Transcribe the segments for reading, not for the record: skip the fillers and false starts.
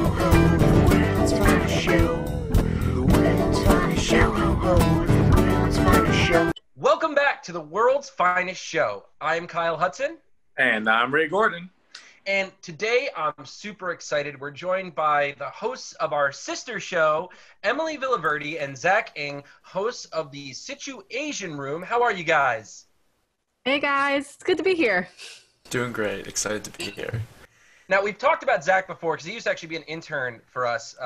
ho, the world's finest show. The world's finest show, ho ho, it's the world's finest show. Welcome back to the world's finest show. I'm Kyle Hudson. And I'm Ray Gordon. And today I'm super excited. We're joined by the hosts of our sister show, Emilie Villaverde and Zach Ng, hosts of the Situasian Room. How are you guys? Hey guys, it's good to be here. Doing great. Excited to be here. Now, we've talked about Zach before because he used to actually be an intern for us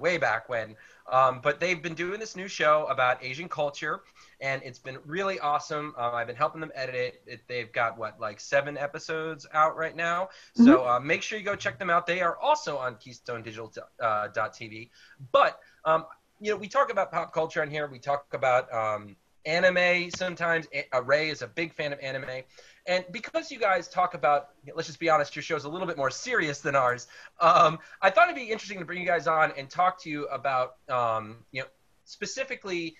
way back when. But they've been doing this new show about Asian culture, and it's been really awesome. I've been helping them edit it. They've got, 7 episodes out right now. Mm-hmm. So make sure you go check them out. They are also on KeystoneDigital.tv. But, we talk about pop culture on here. We talk about anime sometimes. Ray is a big fan of anime. And because you guys talk about, let's just be honest, your show is a little bit more serious than ours, I thought it'd be interesting to bring you guys on and talk to you about, specifically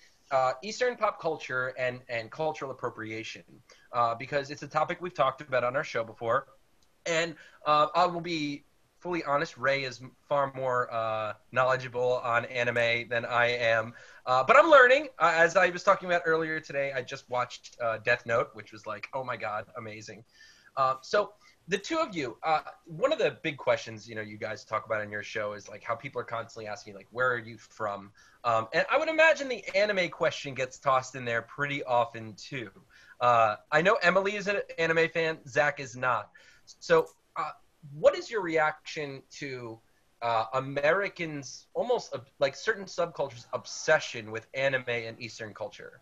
Eastern pop culture and cultural appropriation, because it's a topic we've talked about on our show before. And I will be fully honest, Ray is far more knowledgeable on anime than I am. But I'm learning. As I was talking about earlier today, I just watched Death Note, which was like, oh my God, amazing. So the two of you, one of the big questions, you guys talk about in your show is like how people are constantly asking, like, where are you from? And I would imagine the anime question gets tossed in there pretty often too. I know Emilie is an anime fan. Zach is not. So what is your reaction to Americans, almost like certain subcultures' obsession with anime and Eastern culture?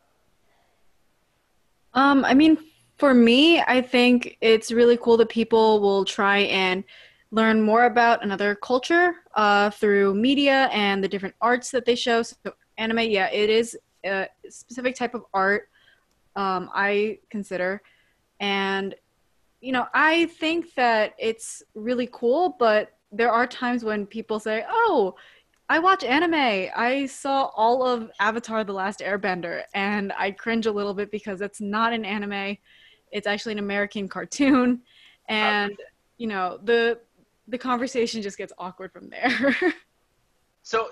For me, I think it's really cool that people will try and learn more about another culture through media and the different arts that they show. So anime, yeah, it is a specific type of art, I consider. And I think that it's really cool, but there are times when people say, oh, I watch anime. I saw all of Avatar: The Last Airbender, and I cringe a little bit because it's not an anime. It's actually an American cartoon. And, the conversation just gets awkward from there. So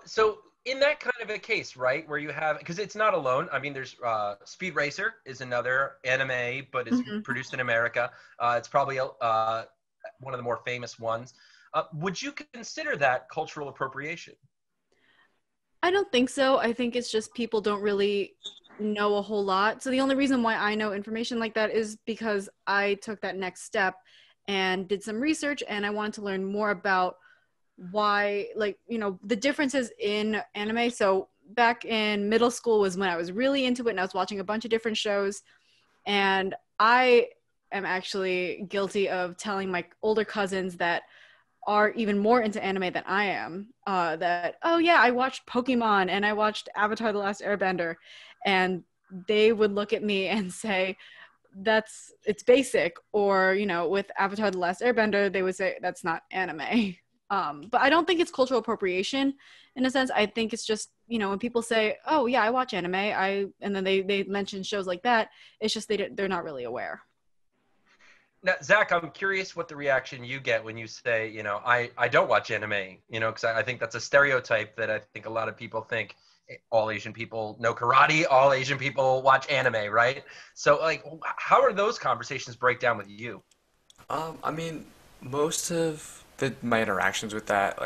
in that kind of a case, right, where you have, because it's not alone. I mean, there's Speed Racer is another anime, but is produced in America. It's probably one of the more famous ones. Would you consider that cultural appropriation? I don't think so. I think it's just people don't really know a whole lot. So the only reason why I know information like that is because I took that next step and did some research, and I wanted to learn more about why, the differences in anime. So back in middle school was when I was really into it, and I was watching a bunch of different shows, and I am actually guilty of telling my older cousins that are even more into anime than I am, that, oh yeah, I watched Pokemon and I watched Avatar: The Last Airbender, and they would look at me and say, it's basic. Or, with Avatar: The Last Airbender, they would say, that's not anime. But I don't think it's cultural appropriation in a sense. I think it's just, when people say, oh yeah, I watch anime, and then they mention shows like that, it's just they're not really aware. Now, Zach, I'm curious what the reaction you get when you say, I don't watch anime, because I think that's a stereotype that I think a lot of people think all Asian people know karate, all Asian people watch anime, right? So, how are those conversations break down with you? Most of my interactions with that,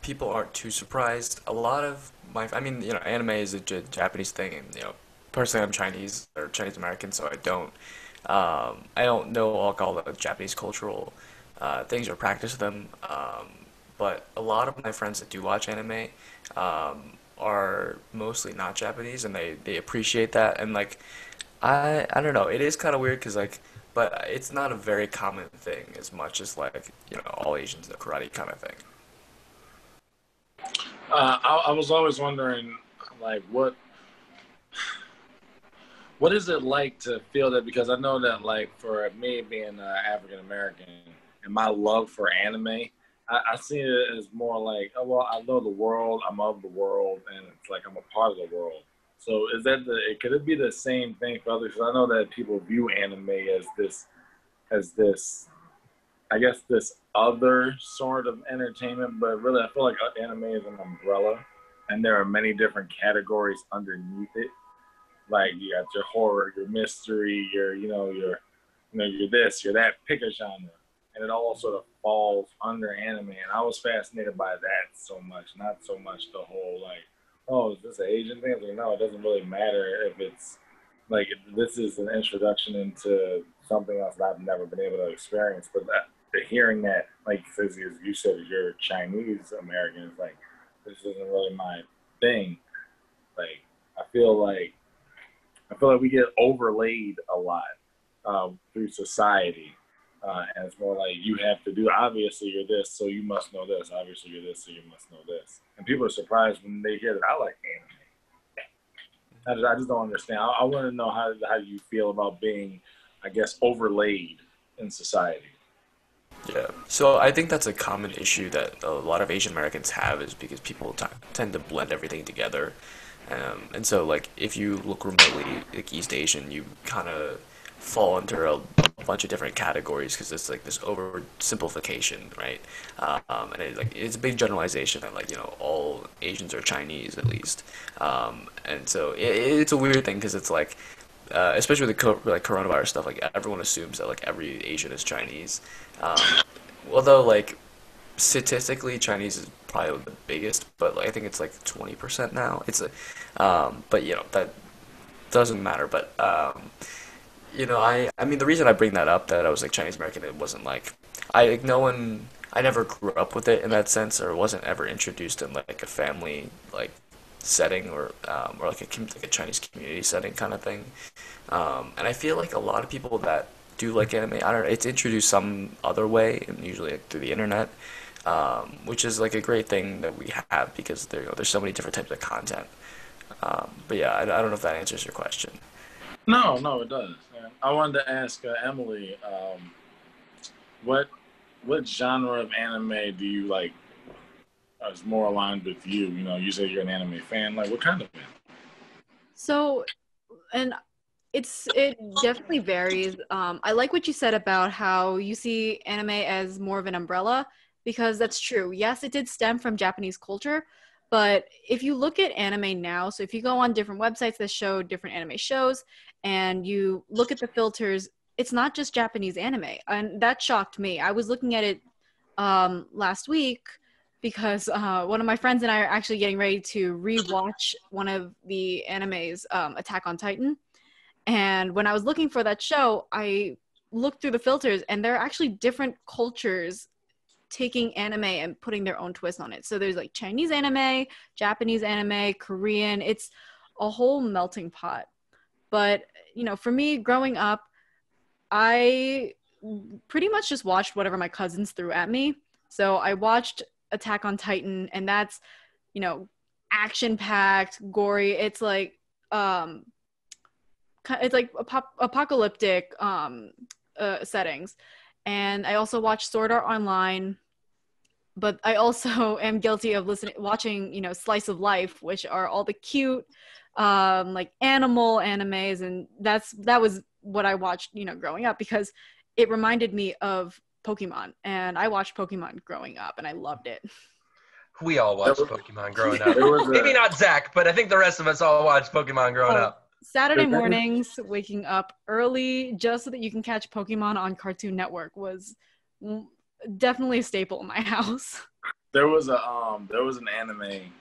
people aren't too surprised. A lot of anime is a Japanese thing, and, personally I'm Chinese, or Chinese American, so I don't know all the Japanese cultural things or practice them, but a lot of my friends that do watch anime are mostly not Japanese, and they appreciate that. And I don't know, it is kind of weird because but it's not a very common thing as much as all Asians know karate kind of thing. I was always wondering, what is it like to feel that? Because I know that, for me being African American and my love for anime, I see it as more oh, well, I know the world, I'm of the world, and it's I'm a part of the world. So could it be the same thing for others? Because I know that people view anime as this I guess, this other sort of entertainment, but really I feel like anime is an umbrella, and there are many different categories underneath it. Like you got your horror, your mystery, your this, your that. Pick a genre, and it all sort of falls under anime. And I was fascinated by that so much, not so much the whole like, oh, is this an Asian thing? I was like, no, it doesn't really matter if it's like this is an introduction into something else that I've never been able to experience. But hearing that, like as you said, you're Chinese American, it's like this isn't really my thing. Like I feel like we get overlaid a lot through society. And it's more like you have to do, obviously you're this, so you must know this. Obviously you're this, so you must know this. And people are surprised when they hear that I like anime. I just don't understand. I want to know how you feel about being, I guess, overlaid in society. Yeah. So I think that's a common issue that a lot of Asian Americans have is because people tend to blend everything together. And so, like, if you look remotely like East Asian, you kind of fall under a bunch of different categories because it's like this oversimplification, right? And it's a big generalization that like all Asians are Chinese at least, and so it's a weird thing because it's like, especially with like coronavirus stuff, like everyone assumes that like every Asian is Chinese, although like statistically Chinese is probably the biggest, but like, I think it's like 20% now. But that doesn't matter. But I mean, the reason I bring that up, that I was like Chinese American, it wasn't like I never grew up with it in that sense, or wasn't ever introduced in like a family like setting or like a Chinese community setting kind of thing. And I feel like a lot of people that do like anime, I don't know, it's introduced some other way, and usually like, through the internet, which is like a great thing that we have because there's so many different types of content. But yeah, I don't know if that answers your question. No, it does. I wanted to ask Emilie, what genre of anime do you like is more aligned with you? You say you're an anime fan. Like, what kind of anime? So, and it definitely varies. I like what you said about how you see anime as more of an umbrella, because that's true. Yes, it did stem from Japanese culture, but if you look at anime now, so if you go on different websites that show different anime shows and you look at the filters, it's not just Japanese anime. And that shocked me. I was looking at it last week because one of my friends and I are actually getting ready to rewatch one of the animes, Attack on Titan. And when I was looking for that show, I looked through the filters, and there are actually different cultures taking anime and putting their own twist on it. So there's like Chinese anime, Japanese anime, Korean. It's a whole melting pot. But, for me growing up, I pretty much just watched whatever my cousins threw at me. So I watched Attack on Titan, and that's, action-packed, gory. It's like apocalyptic settings. And I also watch Sword Art Online, but I also am guilty of watching Slice of Life, which are all the cute like animal animes, and that was what I watched growing up, because it reminded me of Pokemon, and I watched Pokemon growing up and I loved it. We all watched Pokemon growing up. Maybe not Zach, but I think the rest of us all watched Pokemon growing up. Saturday mornings, waking up early just so that you can catch Pokemon on Cartoon Network was definitely a staple in my house. There was an anime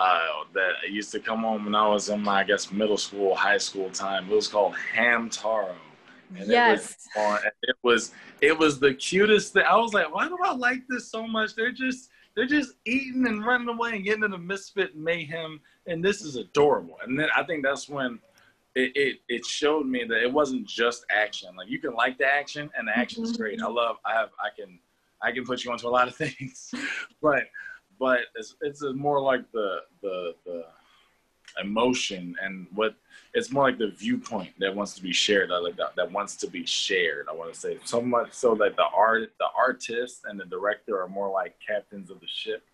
that used to come on when I was in my, I guess, middle school, high school time. It was called Hamtaro. And yes. It was the cutest thing. I was like, why do I like this so much? They're just eating and running away and getting into misfit mayhem, and this is adorable. And then I think that's when it showed me that it wasn't just action. Like, you can like the action, and the action is great. I can put you onto a lot of things, but it's more like the emotion, and it's more like the viewpoint that wants to be shared. That wants to be shared. I want to say so much so that the artist and the director are more like captains of the ship,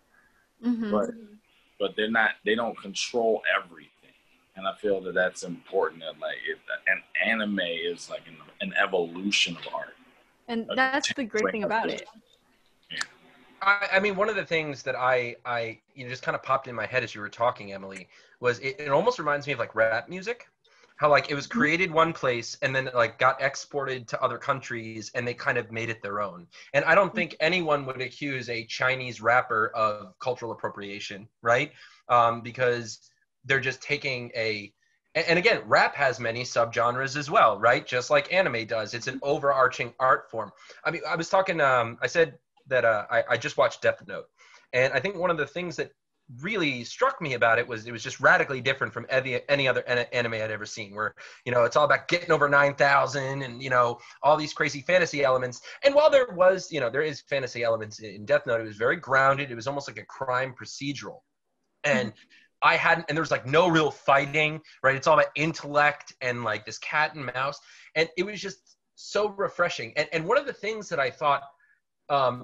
but they don't control everything. And I feel that that's important. And like an anime is like an evolution of art. And that's the great thing about it. I mean, one of the things that I just kind of popped in my head as you were talking, Emily, was it almost reminds me of like rap music. How like it was created one place and then like got exported to other countries and they kind of made it their own. And I don't think anyone would accuse a Chinese rapper of cultural appropriation, right? Because they're just taking and again, rap has many subgenres as well, right? Just like anime does. It's an overarching art form. I mean, I was talking, I said that I just watched Death Note. And I think one of the things that really struck me about it was just radically different from any other anime I'd ever seen, where, you know, it's all about getting over 9,000 and, you know, all these crazy fantasy elements. And while there was, you know, there is fantasy elements in Death Note, it was very grounded. It was almost like a crime procedural. And and there was like no real fighting, right? It's all about intellect and like this cat and mouse. And it was just so refreshing. And one of the things that I thought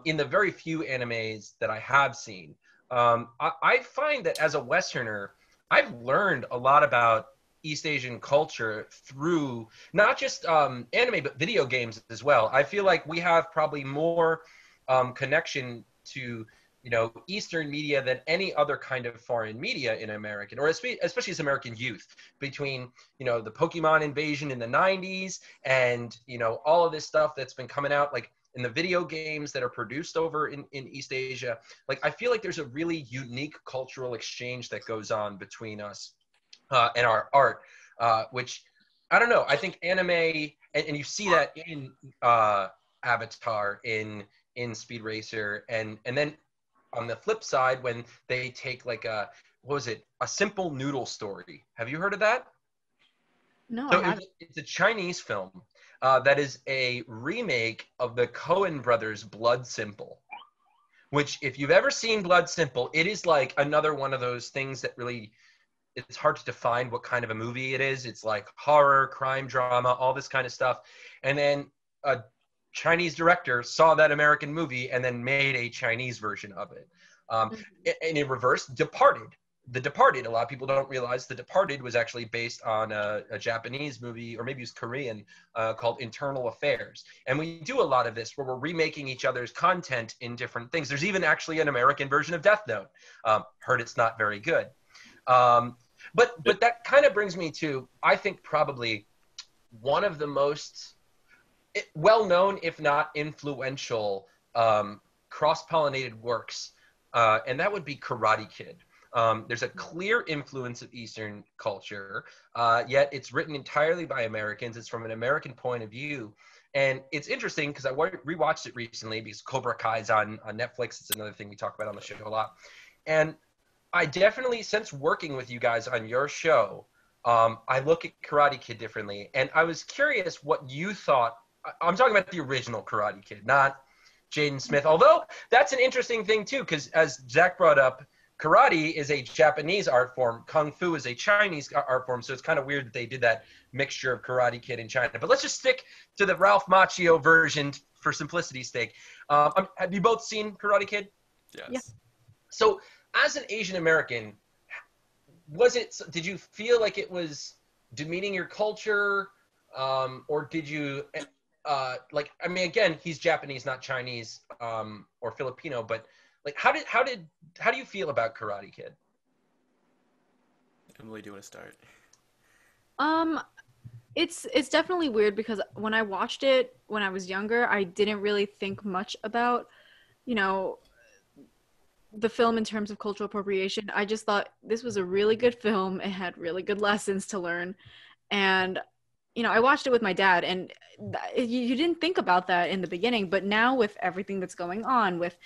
in the very few animes that I have seen, I find that as a Westerner, I've learned a lot about East Asian culture through not just anime, but video games as well. I feel like we have probably more connection to, you know, Eastern media than any other kind of foreign media in American, or especially as American youth, between, you know, the Pokemon invasion in the 90s and, you know, all of this stuff that's been coming out, like in the video games that are produced over in East Asia. Like, I feel like there's a really unique cultural exchange that goes on between us and our art, which, I don't know, I think anime, and you see that in Avatar, in Speed Racer, and then on the flip side, when they take like a simple noodle story. Have you heard of that? No, So I haven't. it's a Chinese film that is a remake of the Coen brothers' Blood Simple, which, if you've ever seen Blood Simple, it is like another one of those things that really, it's hard to define what kind of a movie it is. It's like horror, crime drama, all this kind of stuff. And then a Chinese director saw that American movie and then made a Chinese version of it. And in reverse, Departed. The Departed, a lot of people don't realize The Departed was actually based on a Japanese movie, or maybe it was Korean, called Internal Affairs. And we do a lot of this where we're remaking each other's content in different things. There's even actually an American version of Death Note. Heard it's not very good. But that kind of brings me to, I think, probably one of the most well-known, if not influential, cross-pollinated works, and that would be Karate Kid. There's a clear influence of Eastern culture, yet it's written entirely by Americans. It's from an American point of view. And it's interesting because I rewatched it recently because Cobra Kai's on Netflix. It's another thing we talk about on the show a lot. And I definitely, since working with you guys on your show, I look at Karate Kid differently. And I was curious what you thought. I'm talking about the original Karate Kid, not Jaden Smith. Although that's an interesting thing too, because as Zach brought up, karate is a Japanese art form. Kung Fu is a Chinese art form. So it's kind of weird that they did that mixture of Karate Kid in China. But let's just stick to the Ralph Macchio version for simplicity's sake. Have you both seen Karate Kid? Yes. Yeah. So as an Asian American, did you feel like it was demeaning your culture? Or did you, I mean, again, he's Japanese, not Chinese, or Filipino, but like, how do you feel about Karate Kid? Emily, do you want to start? It's definitely weird because when I watched it when I was younger, I didn't really think much about, you know, the film in terms of cultural appropriation. I just thought this was a really good film. It had really good lessons to learn. And, you know, I watched it with my dad, and you didn't think about that in the beginning, but now with everything that's going on with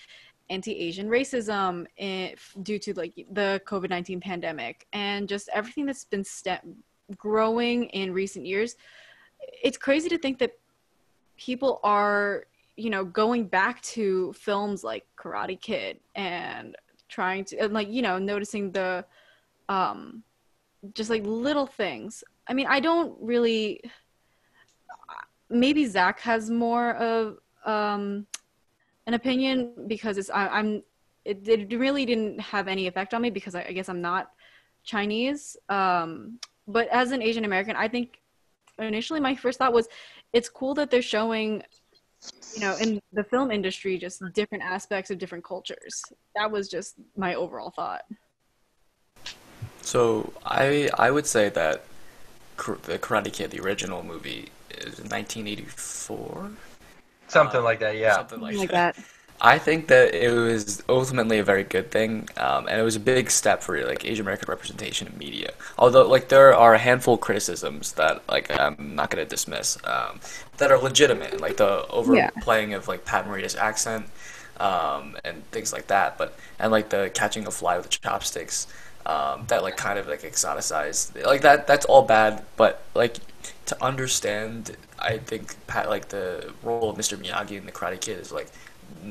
anti-Asian racism due to like the COVID-19 pandemic and just everything that's been growing in recent years, it's crazy to think that people are, you know, going back to films like Karate Kid and trying to, like, you know, noticing the just like little things. I mean, I don't really, maybe Zach has more of an opinion because it really didn't have any effect on me because I guess I'm not Chinese. But as an Asian American, I think initially my first thought was it's cool that they're showing in the film industry, just different aspects of different cultures. That was just my overall thought. So I would say that the Karate Kid, the original movie, is 1984, Something like that, yeah. something Something like like that. that. I think that it was ultimately a very good thing, and it was a big step for like Asian American representation in media. Although like there are a handful of criticisms that like I'm not gonna dismiss, that are legitimate, like the Yeah. overplaying of like Pat Morita's accent, and things like that. But and like the catching a fly with chopsticks, that like kind of like exoticized like that's all bad. But like to understand, I think Pat like the role of Mr. Miyagi in the Karate Kid is like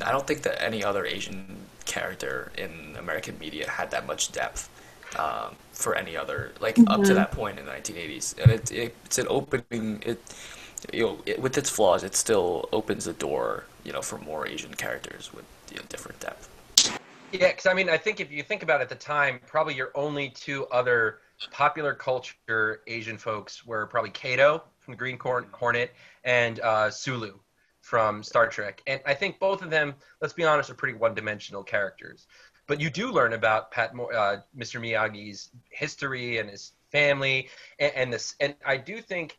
I don't think that any other Asian character in American media had that much depth, for any other like up to Mhm. that point in the 1980s, and it's an opening with its flaws, it still opens the door for more Asian characters with different depth. Yeah, because I mean, I think if you think about it at the time, probably your only two other popular culture Asian folks were probably Kato from the Hornet and Sulu from Star Trek. And I think both of them, let's be honest, are pretty one-dimensional characters. But you do learn about Mr. Miyagi's history and his family, and this. And I do think,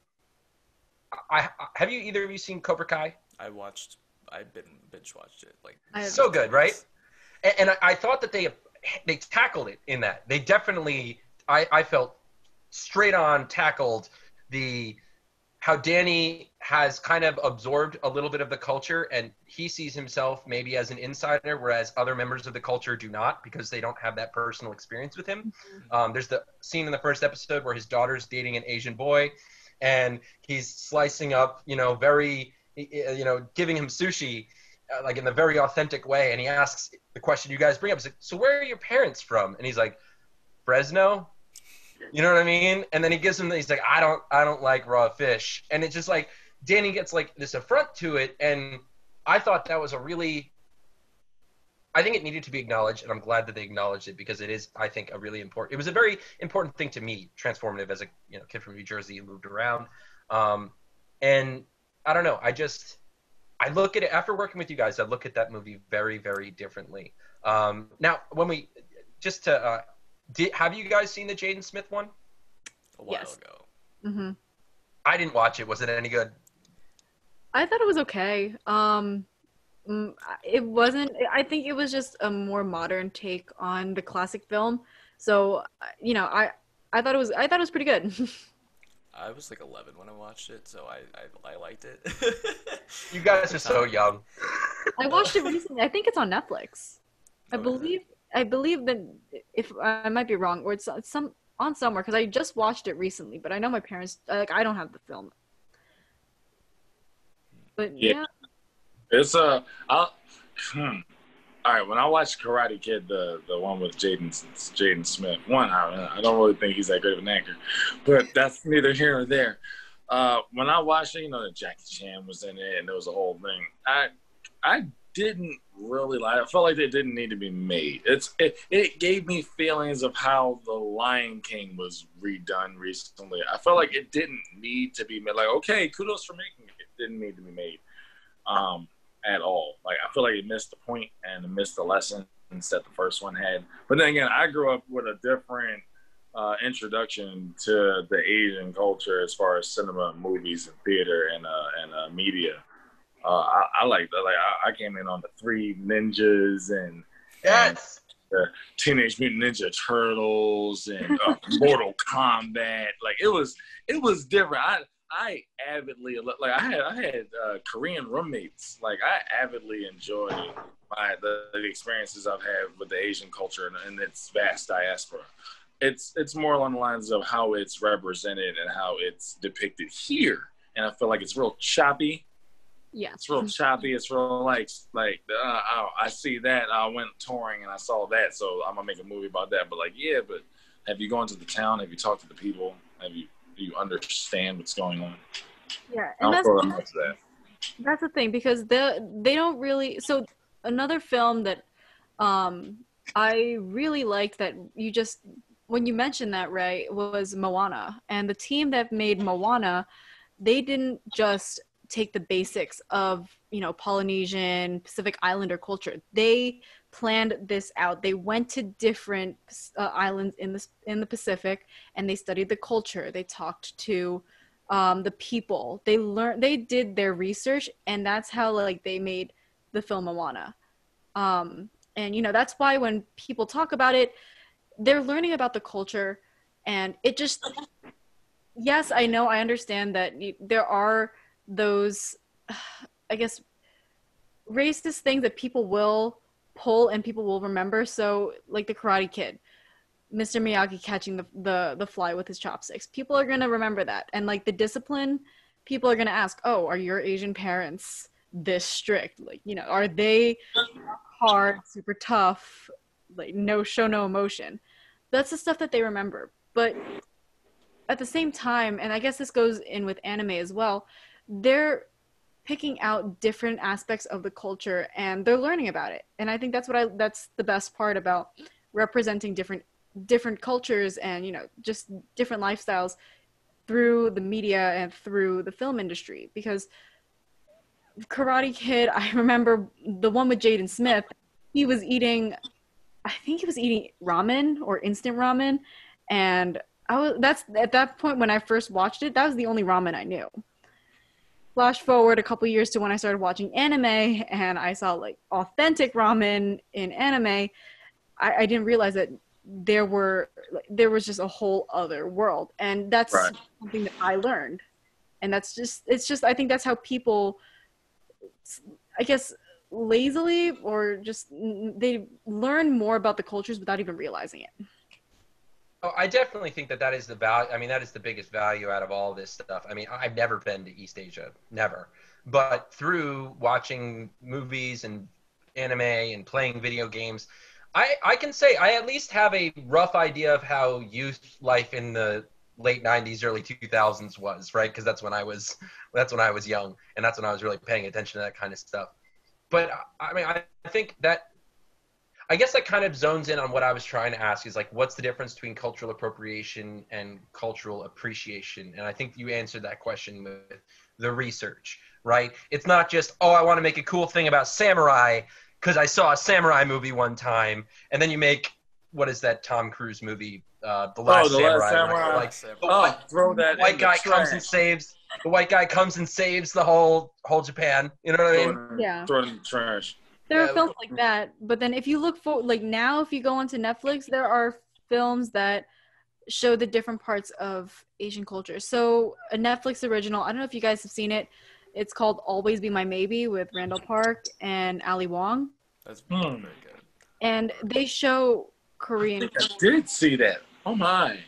have you either of you seen Cobra Kai? I've been binge watched it like I So good, right? once. And I thought that they tackled it in that. They definitely, I felt, straight on tackled the how Danny has kind of absorbed a little bit of the culture, and he sees himself maybe as an insider, whereas other members of the culture do not, because they don't have that personal experience with him. There's the scene in the first episode where his daughter's dating an Asian boy, and he's slicing up, very, giving him sushi, like in the very authentic way, and he asks the question you guys bring up. He's like, so where are your parents from? And he's like, Fresno. You know what I mean? And then he gives him, he's like, I don't like raw fish. And it's just like, Danny gets like this affront to it. And I thought that was I think it needed to be acknowledged, and I'm glad that they acknowledged it, because it is, I think, it was a very important thing to me, transformative as a kid from New Jersey who moved around. And I don't know, I look at it after working with you guys. I look at that movie very, very differently. Now, have you guys seen the Jaden Smith one? A while Yes. ago. Hmm. I didn't watch it. Was it any good? I thought it was okay. It wasn't. I think it was just a more modern take on the classic film. So, I thought it was pretty good. I was like 11 when I watched it, so I liked it. You guys At are the so time. young. I watched it recently. I think it's on Netflix. I Oh, is it? believe. I believe that, if I might be wrong, or it's some on somewhere, because I just watched it recently. But I know my parents, like, I don't have the film. But Yeah, yeah. it's all right. When I watched Karate Kid, the one with Jaden Smith, I don't really think he's that great of an actor, but that's neither here nor there. When I watched it, that Jackie Chan was in it, and there was a whole thing. I didn't really like it. I felt like it didn't need to be made. It gave me feelings of how The Lion King was redone recently. I felt like it didn't need to be made. Like, okay, kudos for making it. It didn't need to be made at all. Like, I feel like it missed the point and it missed the lesson that the first one had. But then again, I grew up with a different introduction to the Asian culture as far as cinema, movies, and theater and media. I like that. Like I came in on the Three Ninjas and Yes. Teenage Mutant Ninja Turtles and Mortal Kombat. Like it was different. I avidly like I had Korean roommates. Like I avidly enjoy the experiences I've had with the Asian culture and its vast diaspora. It's more along the lines of how it's represented and how it's depicted here, and I feel like it's real choppy. Yeah. It's real choppy. It's real I see that. I went touring and I saw that, so I'm gonna make a movie about that. But but have you gone to the town? Have you talked to the people? Do you understand what's going on? Yeah, I and don't feel that much of that. that's the thing, because they don't really. So another film that I really liked, that you just, when you mentioned that, Ray, was Moana. And the team that made Moana, they didn't just take the basics of, Polynesian, Pacific Islander culture. They planned this out. They went to different islands in the Pacific, and they studied the culture. They talked to the people. They did their research, and that's how like they made the film Moana. And that's why when people talk about it, they're learning about the culture, and it just, yes, I know, I understand that there are those, I guess, racist things that people will pull and people will remember. So like the Karate Kid, Mr. Miyagi catching the fly with his chopsticks. People are going to remember that. And like the discipline, people are going to ask, oh, are your Asian parents this strict? Like, are they hard, super tough, like no emotion? That's the stuff that they remember. But at the same time, and I guess this goes in with anime as well, they're picking out different aspects of the culture and they're learning about it. And I think that's the best part about representing different cultures and, just different lifestyles through the media and through the film industry. Because Karate Kid, I remember the one with Jaden Smith, I think he was eating ramen or instant ramen, and that's at that point when I first watched it, that was the only ramen I knew. Flash forward a couple years to when I started watching anime and I saw like authentic ramen in anime, I didn't realize that there was just a whole other world, and that's Right. something that I learned. And it's just I think that's how people, I guess, lazily or just they learn more about the cultures without even realizing it. Oh, I definitely think that is the value. I mean, that is the biggest value out of all this stuff. I mean, I've never been to East Asia, never. But through watching movies and anime and playing video games, I can say I at least have a rough idea of how youth life in the late 90s, early 2000s was, right? Because that's when I was young, and that's when I was really paying attention to that kind of stuff. But I mean, I think that, I guess that kind of zones in on what I was trying to ask, is like, what's the difference between cultural appropriation and cultural appreciation? And I think you answered that question with the research, right? It's not just, oh, I want to make a cool thing about samurai because I saw a samurai movie one time, and then you make, what is that Tom Cruise movie, The Last Samurai? Right? Like, throw that. The white guy comes and saves the whole Japan. You know what I mean? Yeah. Throw it in the trash. There are films like that, but then if you look for, like now, if you go onto Netflix, there are films that show the different parts of Asian culture. So a Netflix original, I don't know if you guys have seen it. It's called Always Be My Maybe with Randall Park and Ali Wong. That's very good. And they show Korean. I think I did see that. Oh my!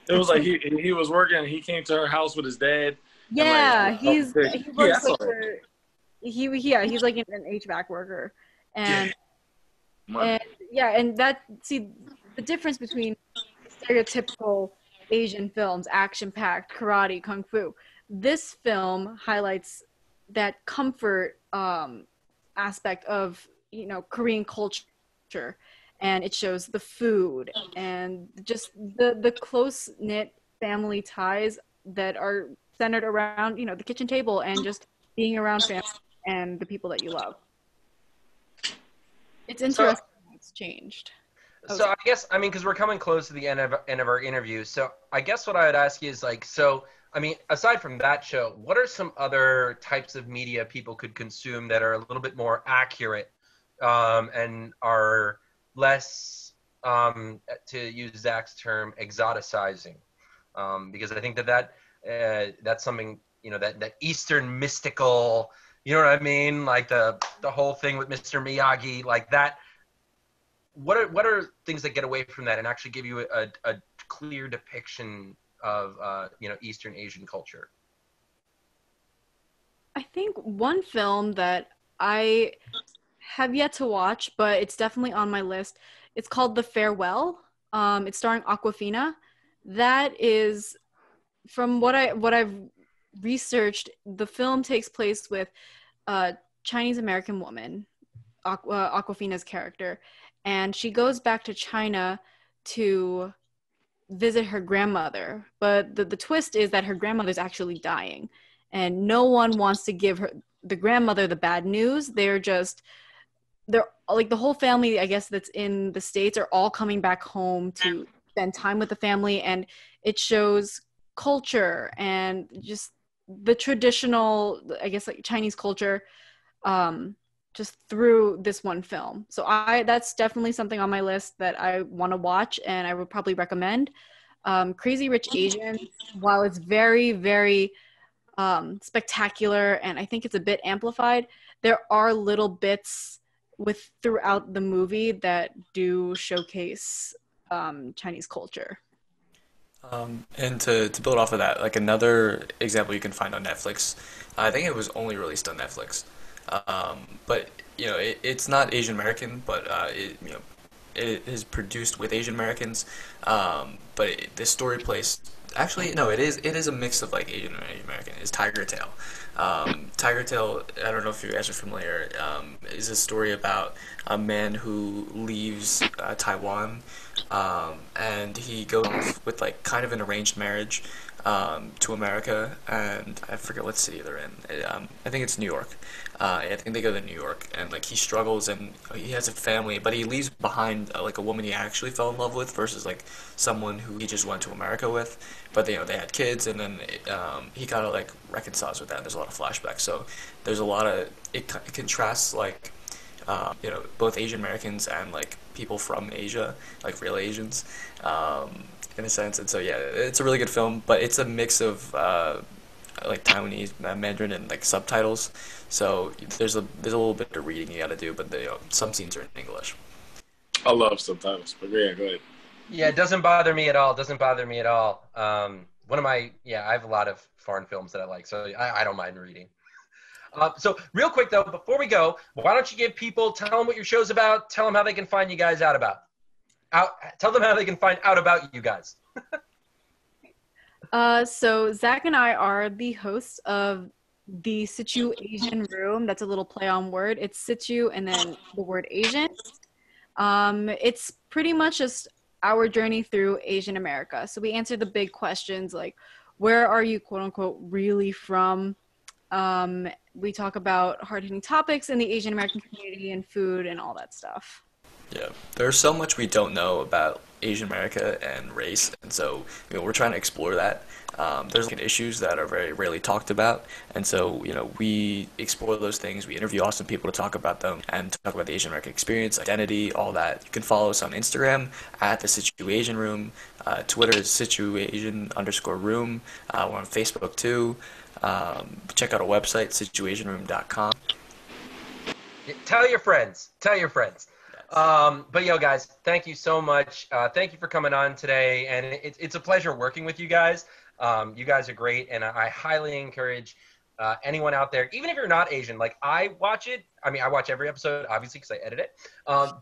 It was like he was working. And he came to her house with his dad. Yeah, like, he works yeah, like he's like an HVAC worker. And that, see, the difference between stereotypical Asian films, action-packed, karate, kung fu. This film highlights that comfort aspect of, Korean culture, and it shows the food and just the close-knit family ties that are centered around, the kitchen table and just being around family and the people that you love. It's interesting how it's changed. So I guess, I mean, because we're coming close to the end of our interview, so I guess what I would ask you is, like, so, I mean, aside from that show, what are some other types of media people could consume that are a little bit more accurate and are less, to use Zach's term, exoticizing? Because I think that's something, that Eastern mystical, you know what I mean? Like the whole thing with Mr. Miyagi, like that. What are things that get away from that and actually give you a clear depiction of Eastern Asian culture? I think one film that I have yet to watch, but it's definitely on my list. It's called The Farewell. It's starring Awkwafina. That is, from what I've researched, the film takes place with a Chinese American woman, Awkwafina's character, and she goes back to China to visit her grandmother. But the twist is that her grandmother's actually dying, and no one wants to give the grandmother the bad news. They're like the whole family, I guess, that's in the States are all coming back home to spend time with the family, and it shows culture and just the traditional, I guess, like Chinese culture, just through this one film. So that's definitely something on my list that I want to watch, and I would probably recommend. Crazy Rich Asians, while it's very, very spectacular, and I think it's a bit amplified, there are little bits throughout the movie that do showcase Chinese culture. And to build off of that, like another example you can find on Netflix, I think it was only released on Netflix, but it's not Asian American, but it is produced with Asian Americans, but the story plays. Actually, no, it is a mix of like Asian and Asian American. It's Tiger Tail. Tiger Tail, I don't know if you guys are familiar, is a story about a man who leaves Taiwan, and he goes with like kind of an arranged marriage to America, and I forget what city they're in. I think it's New York. I think they go to New York, and like he struggles, and he has a family, but he leaves behind like a woman he actually fell in love with versus like someone who he just went to America with. But they had kids, and then he kind of like reconciles with that. And there's a lot of flashbacks, so there's a lot of it contrasts like both Asian Americans and like people from Asia, like real Asians, in a sense. And so yeah, it's a really good film, but it's a mix of like Taiwanese Mandarin and like subtitles. So there's a little bit of reading you got to do, but some scenes are in English. I love subtitles, but yeah, go ahead. Yeah, it doesn't bother me at all. I have a lot of foreign films that I like, so I don't mind reading. So real quick though, before we go, why don't you tell them what your show's about, tell them how they can find you guys tell them how they can find out about you guys. So Zach and I are the hosts of the Situasian Room. That's a little play on word. It's Situ and then the word Asian. It's pretty much just our journey through Asian America. So we answer the big questions like, where are you, quote unquote, really from? We talk about hard-hitting topics in the Asian American community and food and all that stuff. Yeah, there's so much we don't know about Asian America and race, and so we're trying to explore that. There's issues that are very rarely talked about, and so we explore those things. We interview awesome people to talk about them and talk about the Asian American experience, identity, all that. You can follow us on Instagram at the Situasian Room. Twitter is Situasian_room. We're on Facebook too. Check out our website, situasianroom.com. Tell your friends. But guys, thank you so much. Thank you for coming on today, and it's a pleasure working with you guys. You guys are great, and I highly encourage anyone out there, even if you're not Asian, like I watch it. I mean, I watch every episode, obviously, because I edit it.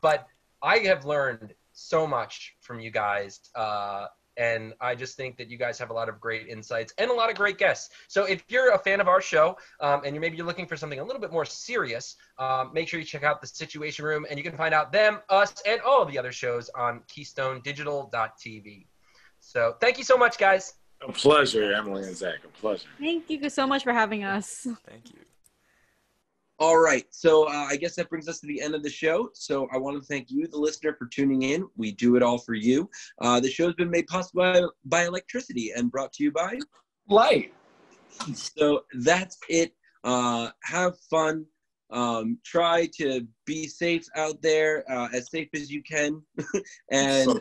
But I have learned so much from you guys, and I just think that you guys have a lot of great insights and a lot of great guests. So if you're a fan of our show, and you're looking for something a little bit more serious, make sure you check out the Situasian Room, and you can find out them, us, and all of the other shows on KeystoneDigital.tv. So thank you so much, guys. A pleasure, Emilie and Zach. A pleasure. Thank you so much for having us. Thank you. All right, so I guess that brings us to the end of the show. So I want to thank you, the listener, for tuning in. We do it all for you. The show's been made possible by electricity and brought to you by light. So that's it. Have fun. Try to be safe out there, as safe as you can. And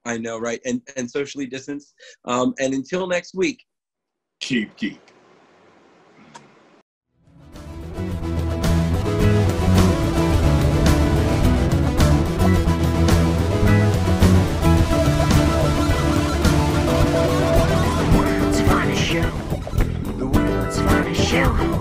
I know, right? And socially distanced. And until next week, Keep geek. The world's finest show.